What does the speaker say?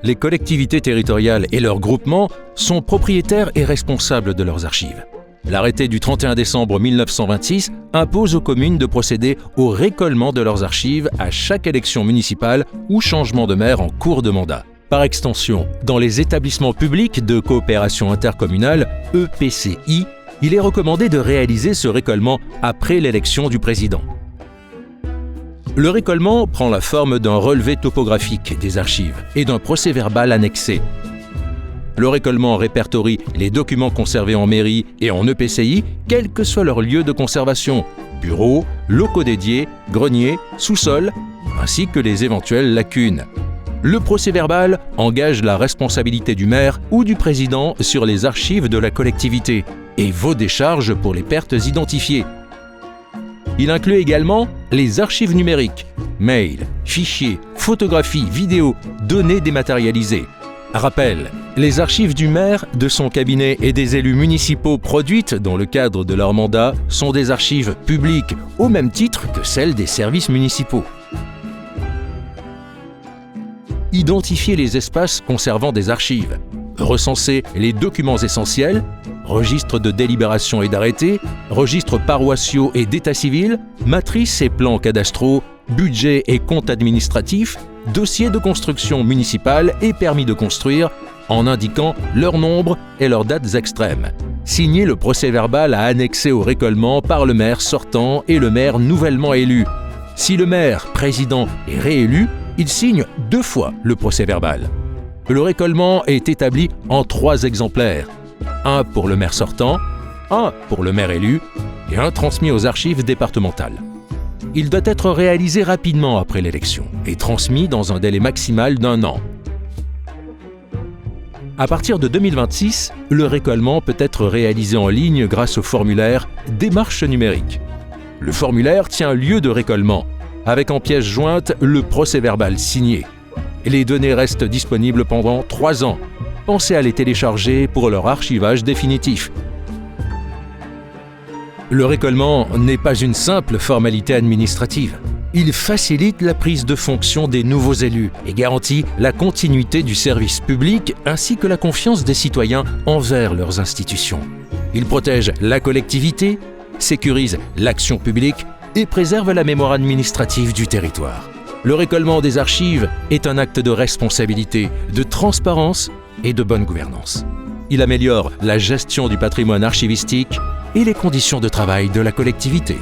les collectivités territoriales et leurs groupements sont propriétaires et responsables de leurs archives. L'arrêté du 31 décembre 1926 impose aux communes de procéder au récolement de leurs archives à chaque élection municipale ou changement de maire en cours de mandat. Par extension, dans les établissements publics de coopération intercommunale, EPCI, il est recommandé de réaliser ce récolement après l'élection du président. Le récolement prend la forme d'un relevé topographique des archives et d'un procès-verbal annexé. Le récolement répertorie les documents conservés en mairie et en EPCI, quel que soit leur lieu de conservation, bureaux, locaux dédiés, greniers, sous-sol, ainsi que les éventuelles lacunes. Le procès-verbal engage la responsabilité du maire ou du président sur les archives de la collectivité et vaut des charges pour les pertes identifiées. Il inclut également les archives numériques, mails, fichiers, photographies, vidéos, données dématérialisées. Rappel, les archives du maire, de son cabinet et des élus municipaux produites dans le cadre de leur mandat sont des archives publiques au même titre que celles des services municipaux. Identifier les espaces conservant des archives, recenser les documents essentiels, registres de délibération et d'arrêtés, registres paroissiaux et d'état civil, matrices et plans cadastraux, budget et comptes administratifs, dossiers de construction municipale et permis de construire, en indiquant leur nombre et leurs dates extrêmes. Signer le procès-verbal à annexer au récolement par le maire sortant et le maire nouvellement élu. Si le maire, président, est réélu, il signe 2 fois le procès-verbal. Le récolement est établi en 3 exemplaires. Un pour le maire sortant, un pour le maire élu et un transmis aux archives départementales. Il doit être réalisé rapidement après l'élection et transmis dans un délai maximal d'1 an. À partir de 2026, le récolement peut être réalisé en ligne grâce au formulaire « Démarche numérique ». Le formulaire tient lieu de récolement, avec en pièce jointe le procès-verbal signé. Les données restent disponibles pendant 3 ans. Pensez à les télécharger pour leur archivage définitif. Le récolement n'est pas une simple formalité administrative. Il facilite la prise de fonction des nouveaux élus et garantit la continuité du service public ainsi que la confiance des citoyens envers leurs institutions. Il protège la collectivité, sécurise l'action publique et préserve la mémoire administrative du territoire. Le récolement des archives est un acte de responsabilité, de transparence et de bonne gouvernance. Il améliore la gestion du patrimoine archivistique et les conditions de travail de la collectivité.